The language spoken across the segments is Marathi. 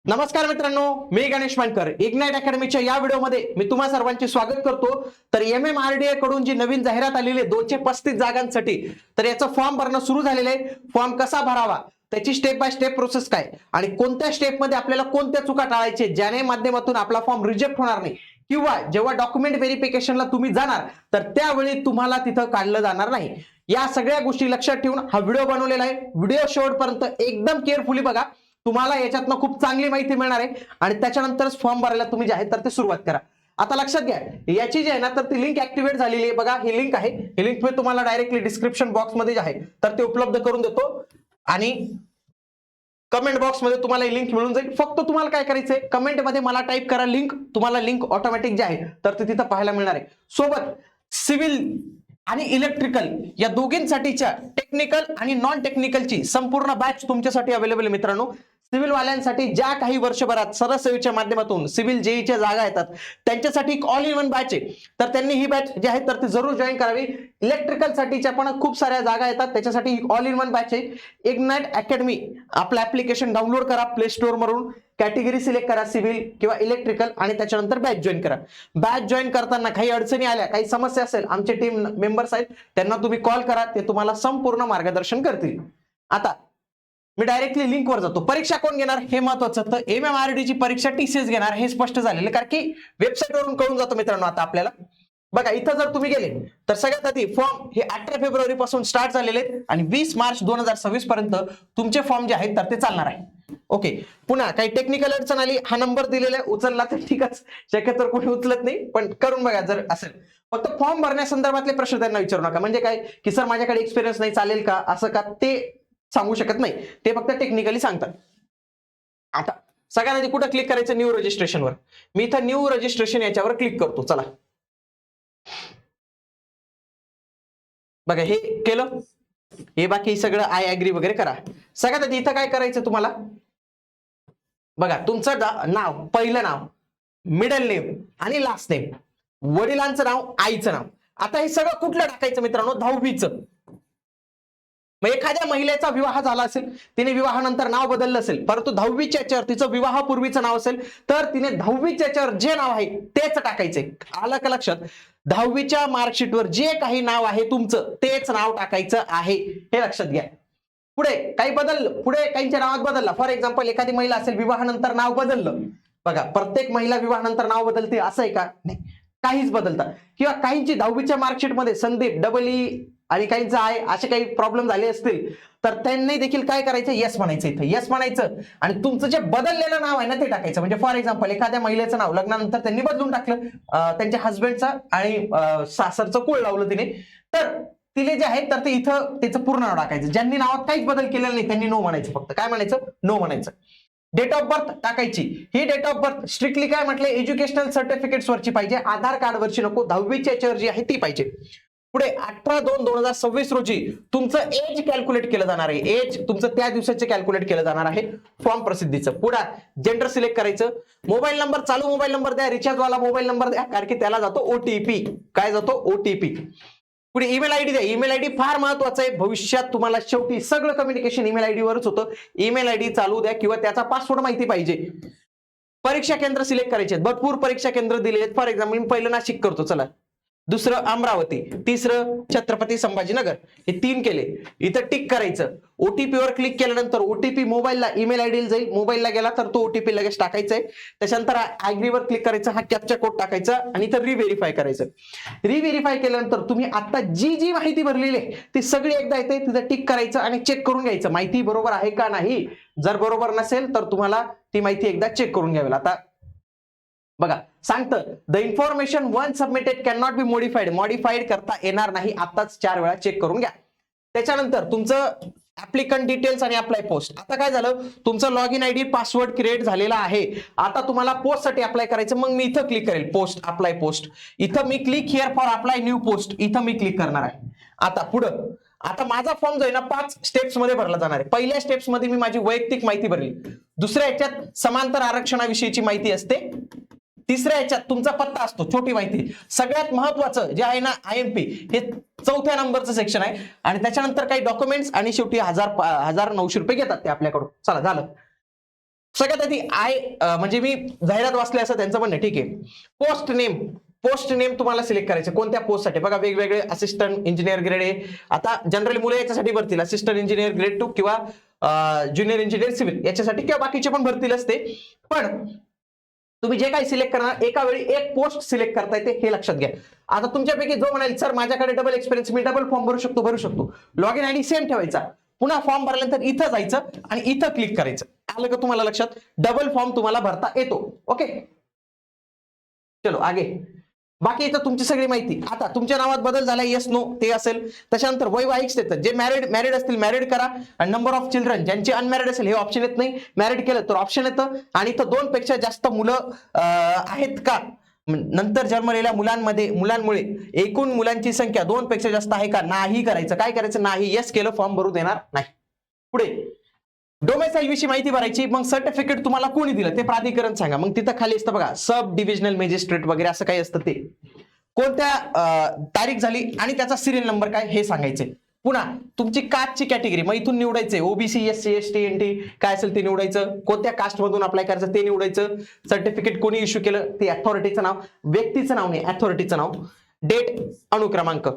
नमस्कार मित्रांनो, मी गणेश मानकर. इग्नाइट अकॅडमीच्या या व्हिडिओमध्ये मी तुम्हा सर्वांचे स्वागत करतो. तर MMRDA कडून जी नवीन जाहिरात आलेली आहे 235 जागांसाठी, तर याचा फॉर्म भरणं सुरू झालेलं आहे. फॉर्म कसा भरावा, त्याची स्टेप बाय स्टेप प्रोसेस काय आणि कोणत्या स्टेप मध्ये आपल्याला कोणत्या चुका टाळायचे ज्याने माध्यमातून आपला फॉर्म रिजेक्ट होणार नाही, किंवा जेव्हा डॉक्युमेंट व्हेरिफिकेशनला तुम्ही जाणार तर त्यावेळी तुम्हाला तिथं काढलं जाणार नाही, या सगळ्या गोष्टी लक्षात ठेवून हा व्हिडिओ बनवलेला आहे. व्हिडिओ शेवटपर्यंत एकदम केअरफुली बघा, तुम्हाला याच्यातनं खूप चांगली माहिती मिळणार आहे आणि त्याच्यानंतरच फॉर्म भरायला तुम्ही जे आहे तर ते सुरुवात करा. आता लक्षात घ्या, याची जी आहे ना तर ती लिंक ऍक्टिव्हेट झालेली आहे. बघा ही लिंक आहे, ही लिंक मी तुम्हाला डायरेक्टली डिस्क्रिप्शन बॉक्स मध्ये जे आहे तर ते उपलब्ध करून देतो आणि कमेंट बॉक्स मध्ये तुम्हाला ही लिंक मिळून जाईल. फक्त तुम्हाला काय करायचंय, कमेंट मध्ये मला टाईप करा लिंक, तुम्हाला लिंक ऑटोमॅटिक जे आहे तर ते तिथं पाहायला मिळणार आहे. सोबत सिव्हिल आणि इलेक्ट्रिकल या दोघींसाठीच्या टेक्निकल आणि नॉन टेक्निकलची संपूर्ण बॅच तुमच्यासाठी अवेलेबल आहे मित्रांनो. सिव्हिल वाल्यांसाठी ज्या काही वर्षभरात सरसेवेच्या माध्यमातून सिव्हिल जेईच्या जागा येतात त्यांच्यासाठी एक ऑल इन वन बॅच आहे, तर त्यांनी ही बॅच जी आहे तर ती जरूर जॉईन करावी. इलेक्ट्रिकल साठीच्या पण खूप साऱ्या जागा येतात, त्याच्यासाठी ऑल इन वन बॅच आहे. इग्नाइट अकॅडमी आपलं ऍप्लिकेशन डाउनलोड करा प्ले स्टोर वरून, कॅटेगरी सिलेक्ट करा सिव्हिल किंवा इलेक्ट्रिकल आणि त्याच्यानंतर बॅच जॉईन करा. बॅच जॉईन करताना काही अडचणी आल्या, काही समस्या असेल, आमचे टीम मेंबर्स आहेत त्यांना तुम्ही कॉल करा, ते तुम्हाला संपूर्ण मार्गदर्शन करतील. आता मी डायरेक्टली लिंक वर जातो. परीक्षा कोण घेणार हे महत्वाचं, तर MMRDA ची परीक्षा TCS घेणार हे स्पष्ट झालेलं, कारण की वेबसाईट वरून कळून जातो मित्रांनो. आता आपल्याला बघा, इथं जर तुम्ही गेले तर सगळ्यात आधी फॉर्म हे 18 फेब्रुवारी पासून स्टार्ट झालेले आहेत आणि 20 मार्च 2026 पर्यंत तुमचे फॉर्म जे आहेत तर ते चालणार आहे. ओके, पुन्हा काही टेक्निकल अडचण आली, हा नंबर दिलेला आहे, उचलला तर ठीकच, शक्यतो कोणी उचलत नाही, पण करून बघा जर असेल. फक्त फॉर्म भरण्यासंदर्भातले प्रश्न त्यांना विचारू नका, म्हणजे काय की सर माझ्याकडे एक्सपिरियन्स नाही, चालेल का असं का, ते सांगू शकत नाही, ते फक्त टेक्निकली सांगतात. आता सगळ्यात आधी कुठं क्लिक करायचं, न्यू रजिस्ट्रेशनवर. मी इथं न्यू रजिस्ट्रेशन याच्यावर क्लिक करतो. चला बघा, हे केलं, हे बाकी सगळं आय ऍग्री वगैरे करा. सगळ्यात आधी इथं काय करायचं तुम्हाला, बघा तुमचं नाव, पहिलं नाव, मिडल नेम आणि लास्ट नेम, वडिलांचं नाव, आईचं नाव. आता हे सगळं कुठलं टाकायचं मित्रांनो, 10वीचं. मग एखाद्या महिलेचा विवाह झाला असेल, तिने विवाहानंतर नाव बदललं असेल, परंतु 10वीच्या याच्यावर तिचं विवाहापूर्वीचं नाव असेल, तर तिने 10वीच्या याच्यावर जे नाव आहे तेच टाकायचंय. आलं का लक्षात? 10वीच्या मार्कशीटवर जे काही नाव आहे तुमचं तेच नाव टाकायचं आहे, हे लक्षात घ्या. पुढे काही बदललं, पुढे काहींच्या नावात बदलला, फॉर एक्झाम्पल एखादी महिला असेल विवाहानंतर नाव बदललं. बघा, प्रत्येक महिला विवाहानंतर नाव बदलते असं आहे का? नाही, काहीच बदलतात. किंवा काहींची 10वीच्या मार्कशीटमध्ये संदीप डबल ई आणि काहींचा आहे, असे काही प्रॉब्लेम झाले असतील तर त्यांनी देखील काय करायचं, येस म्हणायचं. इथं येस म्हणायचं आणि तुमचं जे बदललेलं नाव आहे ना ते टाकायचं. म्हणजे फॉर एक्झाम्पल एखाद्या महिलेचं नाव लग्नानंतर त्यांनी बदलून टाकलं, त्यांच्या हस्बंडचं आणि सासरचं कुळ लावलं तिने, तर तिले जे आहे तर ते इथं त्याचं पूर्ण नाव टाकायचं. ज्यांनी नावात काहीच बदल केलेला नाही त्यांनी नो म्हणायचं, फक्त काय म्हणायचं, नो म्हणायचं. डेट ऑफ बर्थ टाकायची. ही डेट ऑफ बर्थ स्ट्रिक्टली काय म्हटलं, एज्युकेशनल सर्टिफिकेट्स वरची पाहिजे, आधार कार्ड वरची नको, 10वीच्या याच्यावर जी आहे ती पाहिजे. पुढे 18/2/2026 रोजी तुमचं एज कॅल्क्युलेट केलं जाणार आहे. एज तुमचं त्या दिवसाचे कॅल्क्युलेट केलं जाणार आहे फॉर्म प्रसिद्धीचं. पुढे जेंडर सिलेक्ट करायचं. मोबाईल नंबर, चालू मोबाईल नंबर द्या, रिचार्ज वाला मोबाईल नंबर द्या, कारण की त्याला जातो OTP. काय जातो, OTP. पुढे ईमेल आयडी द्या. ईमेल आयडी फार महत्वाचं आहे, भविष्यात तुम्हाला शेवटी सगळं कम्युनिकेशन ईमेल आयडी वरच होतं. ईमेल आयडी चालू द्या किंवा त्याचा पासवर्ड माहिती पाहिजे. परीक्षा केंद्र सिलेक्ट करायचे, भरपूर परीक्षा केंद्र दिलेले आहेत. फॉर एक्झाम्पल मी पहिलं नाशिक करतो, चला. दुसरं अमरावती, तिसरं छत्रपती संभाजीनगर, हे 3 केले. इथं टिक करायचं. OTP वर क्लिक केल्यानंतर OTP मोबाईलला, ईमेल आयडी जाईल, मोबाईलला गेला तर तो OTP लगेच टाकायचा आहे. त्याच्यानंतर ऍग्रीवर क्लिक करायचं, हा कॅप्चा कोड टाकायचा आणि इथं रिव्हेरीफाय करायचं. रिव्हेरीफाय केल्यानंतर तुम्ही आता जी माहिती भरलेली आहे ती सगळी एकदा येते, तिथं टिक करायचं आणि चेक करून घ्यायचं माहिती बरोबर आहे का नाही. जर बरोबर नसेल तर तुम्हाला ती माहिती एकदा चेक करून घ्यावी. आता बघा सांगतं, the information one submitted can not be modified करता येणार नाही, आताच 4 वेळा चेक करून घ्या. त्याच्यानंतर तुमचं ऍप्लिकंट डिटेल्स आणि अप्लाय पोस्ट. आता काय झालं, तुमचं log in ID password create झालेला आहे. आता तुम्हाला पोस्ट साठी अप्लाय करायचं, मग मी इथं क्लिक करेल, पोस्ट, अप्लाय पोस्ट. इथं मी click here for apply new post, इथं मी क्लिक करणार आहे. आता पुढं, आता माझा फॉर्म जो आहे ना 5 स्टेप्स मध्ये भरला जाणार आहे. पहिल्या स्टेप्स मध्ये मी माझी वैयक्तिक माहिती भरली. दुसऱ्या ह्याच्यात समांतर आरक्षणाविषयीची माहिती असते. तिसऱ्या ह्याच्यात तुमचा पत्ता असतो, छोटी माहिती. सगळ्यात महत्वाचं जे आहे ना IMP, हे 4थ्या नंबरचं सेक्शन आहे आणि त्याच्यानंतर काही डॉक्युमेंट्स आणि शेवटी 1900 रुपये घेतात ते आपल्याकडून. चला झालं. सगळ्यात आधी म्हणजे मी जाहिरात वाचले असं त्यांचं म्हणणं, ठीक आहे. पोस्ट नेम तुम्हाला सिलेक्ट करायचं कोणत्या पोस्टसाठी. बघा वेगवेगळे असिस्टंट इंजिनियर ग्रेड आहे. आता जनरली मुलं याच्यासाठी भरतील असिस्टंट इंजिनियर ग्रेड 2 किंवा ज्युनियर इंजिनियर सिव्हिल याच्यासाठी, किंवा बाकीचे पण भरतील असते. पण तुम्ही जे काही सिलेक्ट करणार एका वेळी एक पोस्ट सिलेक्ट करता येते हे लक्षात घ्या. आता तुमच्यापैकी जो म्हणाल सर माझ्याकडे डबल एक्सपिरियन्स, मी डबल फॉर्म भरू शकतो. लॉग इन आयडी सेम ठेवायचा, पुन्हा फॉर्म भरल्यानंतर इथं जायचं आणि इथं क्लिक करायचं. आलं का तुम्हाला लक्षात? डबल फॉर्म तुम्हाला भरता येतो. ओके, चलो आगे. बाकी इथं तुमची सगळी माहिती. आता तुमच्या नावात बदल झाला, येस नो ते असेल. त्याच्यानंतर वैवाहिक स्टेटस, जे मॅरिड असतील मॅरिड करा. आणि नंबर ऑफ चिल्ड्रन, ज्यांचे अनमॅरिड असेल हे ऑप्शन येत नाही, मॅरिड केलं तर ऑप्शन येतं. आणि इथं 2 पेक्षा जास्त मुलं आहेत का, नंतर जन्मलेल्या मुलांमुळे एकूण मुलांची संख्या 2 पेक्षा जास्त आहे का, नाही करायचं. काय करायचं? नाही. येस केलं फॉर्म भरू देणार नाही. पुढे डोमेसाईल विषयी माहिती भरायची. मग सर्टिफिकेट तुम्हाला कोणी दिलं ते प्राधिकरण सांगा. मग तिथं खाली असतं बघा सब डिव्हिजनल मॅजिस्ट्रेट वगैरे असं काही असतं, ते कोणत्या तारीख झाली आणि त्याचा सिरियल नंबर काय हे सांगायचे. पुन्हा तुमची कास्टची कॅटेगरी मग इथून निवडायचे, ओबीसी एससी एसटी एनटी काय असेल ते निवडायचं. कोणत्या कास्ट मधून अप्लाय करायचं ते निवडायचं. सर्टिफिकेट कोणी इश्यू केलं ते अथॉरिटीचं नाव, व्यक्तीचं नाव नाही अथॉरिटीचं नाव, डेट, अनुक्रमांक.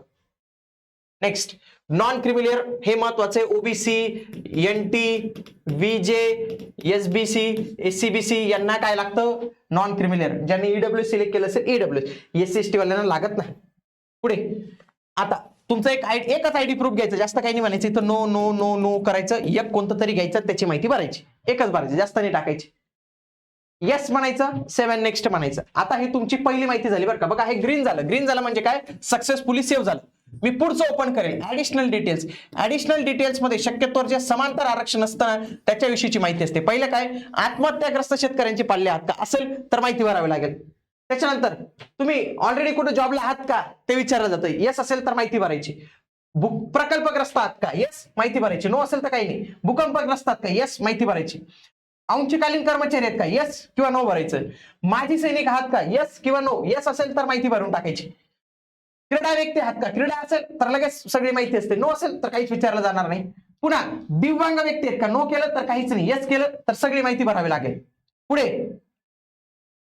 नेक्स्ट नॉन क्रिमिलियर हे महत्वाचे. OBC, NT, VJ, SBC, SCBC यांना काय लागतं? Non creamy layer. ज्यांनी ईडब्ल्यू सिलेक्ट केलं असेल ईडब्ल्यू, एससी एसटी वाल्यांना लागत नाही. पुढे आता तुमचं एकच आयडी प्रूफ घ्यायचं, जास्त काही नाही म्हणायचं. इथं नो नो नो नो करायचं, एक कोणतं तरी घ्यायचं, त्याची माहिती भरायची, एकच भरायची, जास्त नाही टाकायची. येस म्हणायचं, 7 नेक्स्ट म्हणायचं. आता ही तुमची पहिली माहिती झाली बरं का. बघा हे ग्रीन झालं म्हणजे काय? सक्सेसफुली सेव्ह झालं. मी पुढचं ओपन करेल ऍडिशनल डिटेल्स मध्ये शक्यतोवर जे समांतर आरक्षण असतं त्याच्याविषयीची माहिती असते. पहिलं काय? आत्महत्याग्रस्त शेतकऱ्यांची पाल्ले आहात का, असेल तर माहिती भरावी लागेल. त्याच्यानंतर तुम्ही ऑलरेडी कुठे जॉबला आहात का ते विचारलं जातं. येस असेल तर माहिती भरायची. प्रकल्पग्रस्त आहात का, येस माहिती भरायची. नो असेल तर काही नाही. भूकंपग्रस्त आहात का, येस माहिती भरायची. अंशकालीन कर्मचारी आहेत का, येस किंवा नो भरायचं. माजी सैनिक आहात का, येस किंवा नो. येस असेल तर माहिती भरून टाकायची. क्रीडा व्यक्ती आहात का, क्रीडा असेल तर लगेच सगळी माहिती असते. नो असेल तर काहीच विचारलं जाणार नाही. पुन्हा दिव्यांग व्यक्ती आहेत का, नो केलं तर काहीच नाही, येस केलं तर सगळी माहिती भरावी लागेल. पुढे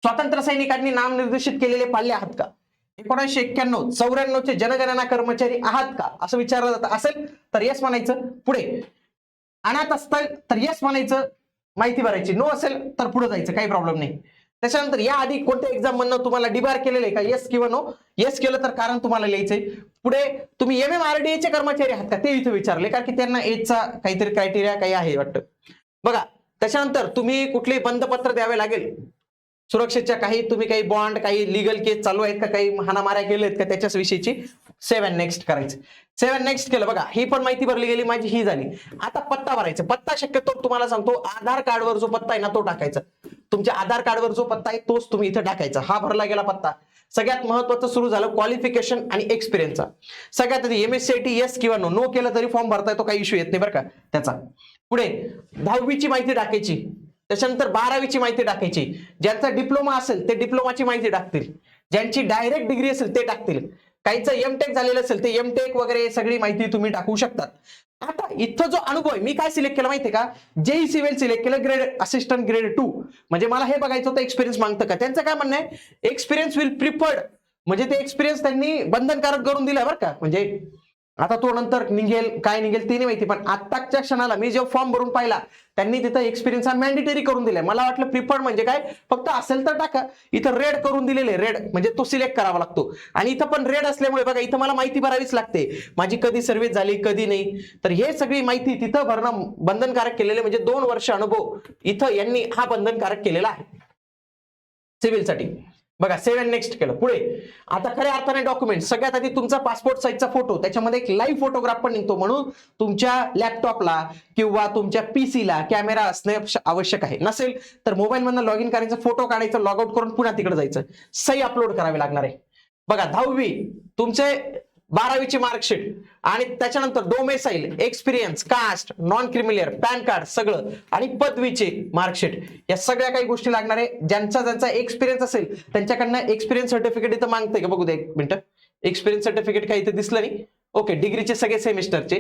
स्वातंत्र्य सैनिकांनी नामनिर्देशित केलेले पाल्ले आहात का, 1991 94चे जनगणना कर्मचारी आहात का असं विचारलं जातं. असेल तर येस म्हणायचं. पुढे अनाथ असतील तर येस म्हणायचं, माहिती भरायची. नो असेल तर पुढे जायचं, काही प्रॉब्लेम नाही. त्याच्यानंतर या आधी कोणत्या एक्झाम मधनं तुम्हाला डिबार केलेलं आहे का, येस किंवा नो. येस केलं तर कारण तुम्हाला लिहायचंय. पुढे तुम्ही MMRDA चे कर्मचारी आहात का ते इथे विचारले, कारण की त्यांना एजचा काहीतरी क्रायटेरिया काही आहे वाटतं. बघा त्याच्यानंतर तुम्ही कुठले बंधपत्र द्यावे लागेल सुरक्षेच्या, काही बॉन्ड, काही लिगल केस चालू आहेत का, काही हाणामाऱ्या केल्या आहेत का त्याच्याच विषयीची 7 नेक्स्ट करायचं. 7 नेक्स्ट केलं. बघा ही पण माहिती भरली गेली, माझी ही झाली. आता पत्ता भरायचा. पत्ता शक्यतो तुम्हाला सांगतो आधार कार्डवर जो पत्ता आहे ना तो टाकायचा. तुमच्या आधार कार्डवर जो पत्ता आहे तोच तुम्ही इथे टाकायचा. हा भरला गेला पत्ता. सगळ्यात महत्वाचं सुरू झालं क्वालिफिकेशन आणि एक्सपिरियन्सचा. सगळ्यात आधी MSCIT येस किंवा नो. नो केलं तरी फॉर्म भरता येतो, काही इश्यू येत नाही बरं का त्याचा. पुढे 10वीची माहिती टाकायची. त्याच्यानंतर 12वीची माहिती टाकायची. ज्यांचा डिप्लोमा असेल ते डिप्लोमाची माहिती टाकतील. ज्यांची डायरेक्ट डिग्री असेल ते टाकतील. काहींचं एमटेक झालेलं असेल ते एमटेक वगैरे सगळी माहिती तुम्ही टाकू शकतात. आता इथं जो अनुभव आहे, मी काय सिलेक्ट केलं माहितीये का, जेई सिव्हिल सिलेक्ट केलं, ग्रेड असिस्टंट ग्रेड 2. म्हणजे मला हे बघायचं होतं एक्सपिरियन्स मागतं का. त्यांचं काय म्हणणं आहे, एक्सपिरियन्स विल प्रिफर्ड, म्हणजे ते एक्सपिरियन्स त्यांनी बंधनकारक करून दिला बरं का. म्हणजे आता तो नंतर निघेल काय निघेल ते नाही माहिती, पण आत्ताच्या क्षणाला मी जेव्हा फॉर्म भरून पाहिला त्यांनी तिथं एक्सपिरियन्स हा मॅन्डेटरी करून दिलाय. मला वाटलं प्रिफर्ड म्हणजे काय, फक्त असेल तर टाका. इथं रेड करून दिलेले, रेड म्हणजे तो सिलेक्ट करावा लागतो. आणि इथं पण रेड असल्यामुळे बघा इथं मला माहिती भरावीच लागते, माझी कधी सर्व्हिस झाली कधी नाही. तर हे सगळी माहिती तिथं भरणं बंधनकारक केलेले, म्हणजे 2 वर्ष अनुभव इथं यांनी हा बंधनकारक केलेला आहे सिव्हिलसाठी. बघा 7 नेक्स्ट केलं. पुढे आता खऱ्या अर्थाने डॉक्युमेंट. सगळ्यात आधी तुमचा पासपोर्ट साईजचा फोटो, त्याच्यामध्ये एक लाईव्ह फोटोग्राफ पण निघतो, म्हणून तुमच्या लॅपटॉपला किंवा तुमच्या पीसीला कॅमेरा असणे आवश्यक आहे. नसेल तर मोबाईल मधून लॉग इन करायचं, फोटो काढायचा, लॉग आउट करून पुन्हा तिकडे जायचं, सही अपलोड करावी लागणार आहे. बघा 10वी, तुमचे 12वीची मार्कशीट आणि त्याच्यानंतर domicile, experience, caste, non creamy layer, PAN card सगळं, आणि पदवीचे मार्कशीट, या सगळ्या काही गोष्टी लागणार आहे. ज्यांचा एक्सपिरियन्स असेल त्यांच्याकडनं एक्सपिरियन्स सर्टिफिकेट इथं मागतंय का बघू दे एक मिनिट. एक्सपिरियन्स सर्टिफिकेट काही इथं दिसलं नाही. ओके, डिग्रीचे सगळे सेमिस्टरचे,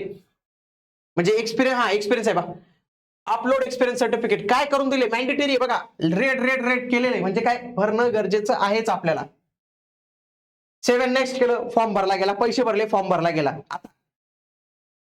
म्हणजे एक्सपिरियन्स आहे बा. अपलोड एक्सपिरियन्स सर्टिफिकेट काय करून दिले, मॅन्डेटरी आहे बघा, रेड केलेले म्हणजे काय, भरणं गरजेचं आहेच आपल्याला. 7 नेक्स्ट केलं, फॉर्म भरला गेला, पैसे भरले, फॉर्म भरला गेला. आता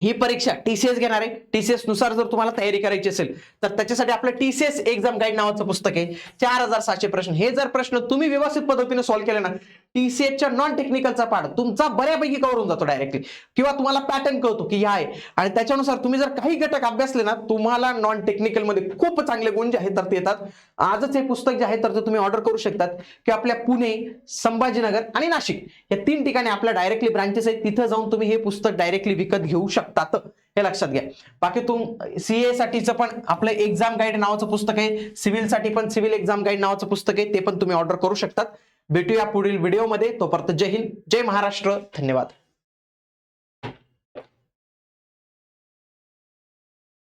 ही परीक्षा टीसीएस घेणार आहे. टीसीएस नुसार जर तुम्हाला तयारी करायची असेल तर त्याच्यासाठी आपलं टीसीएस एक्झाम गाईड नावाचं पुस्तक आहे. 4700 प्रश्न. हे जर प्रश्न तुम्ही व्यवस्थित पद्धतीने सॉल्व्ह केले ना, टीसीएसच्या नॉन टेक्निकलचा पार्ट तुमचा बऱ्यापैकी कव्हर होऊन जातो डायरेक्टली, किंवा तुम्हाला पॅटर्न कळतो की हा आहे, आणि त्याच्यानुसार तुम्ही जर काही घटक अभ्यासले ना, तुम्हाला नॉन टेक्निकल मध्ये खूप चांगले गुण जे आहेत तर ते येतात. आजच हे पुस्तक जे आहे तर ते तुम्ही ऑर्डर करू शकतात, की आपल्या पुणे, संभाजीनगर आणि नाशिक या 3 ठिकाणी आपल्या डायरेक्टली ब्रांचेस आहेत. तिथं जाऊन तुम्ही हे पुस्तक डायरेक्टली विकत घेऊ शकतात, हे लक्षात घ्या. बाकी सीए साठीचं पण आपलं एक्झाम गाईड नावाचं पुस्तक आहे, सिव्हिल साठी पण सिव्हिल एक्झाम गाईड नावाचं पुस्तक आहे, ते पण तुम्ही ऑर्डर करू शकतात. भेटूया पुढील व्हिडिओमध्ये. तोपर्यंत जय हिंद, जय महाराष्ट्र, धन्यवाद.